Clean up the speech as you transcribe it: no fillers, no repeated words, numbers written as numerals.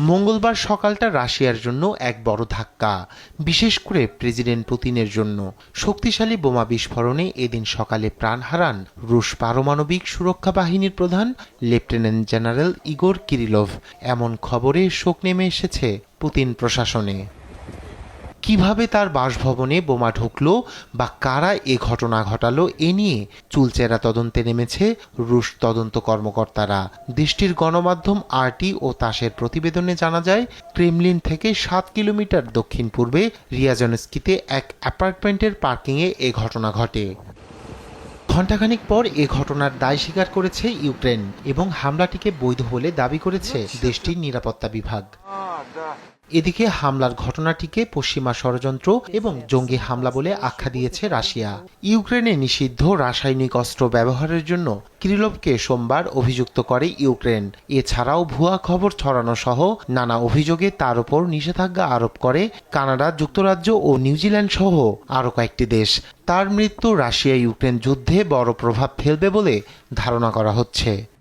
মঙ্গলবার সকালটা রাশিয়ার জন্য এক বড় ধাক্কা, বিশেষ করে প্রেসিডেন্ট পুতিনের জন্য। শক্তিশালী বোমা বিস্ফোরণে এদিন সকালে প্রাণ হারান রুশ পারমাণবিক সুরক্ষা বাহিনীর প্রধান লেফটেন্যান্ট জেনারেল ইগোর কিরিলভ। এমন খবরে শোক নেমে এসেছে পুতিন প্রশাসনে। কিভাবে তার বাসভবনে বোমা ঢুকলো বা কারা এ ঘটনা ঘটালো এ নিয়ে চুলচেরা তদন্তে নেমেছে রুশ তদন্ত কর্মকর্তারা। দেশটির গণমাধ্যম আরটি ও তাসের প্রতিবেদনে জানা যায়, ক্রেমলিন থেকে 7 কিলোমিটার দক্ষিণ পূর্বে রিয়াজনস্কিতে এক অ্যাপার্টমেন্টের পার্কিংয়ে এ ঘটনা ঘটে। ঘণ্টাখানিক পর এ ঘটনার দায় স্বীকার করেছে ইউক্রেন এবং হামলাটিকে বৈধ বলে দাবি করেছে দেশটির নিরাপত্তা বিভাগ। এদিকে হামলার ঘটনাটিকে পশ্চিমা ষড়যন্ত্র এবং জঙ্গি হামলা বলে আখ্যা দিয়েছে রাশিয়া। ইউক্রেনে নিষিদ্ধ রাসায়নিক অস্ত্র ব্যবহারের জন্য কিরিলভকে সোমবার অভিযুক্ত করে ইউক্রেন। এছাড়াও ভুয়া খবর ছড়ানো সহ নানা অভিযোগে তার উপর নিষেধাজ্ঞা আরোপ করে কানাডা, যুক্তরাজ্য ও নিউজিল্যান্ড সহ আরও কয়েকটি দেশ। তার মৃত্যু রাশিয়া ইউক্রেন যুদ্ধে বড় প্রভাব ফেলবে বলে ধারণা করা হচ্ছে।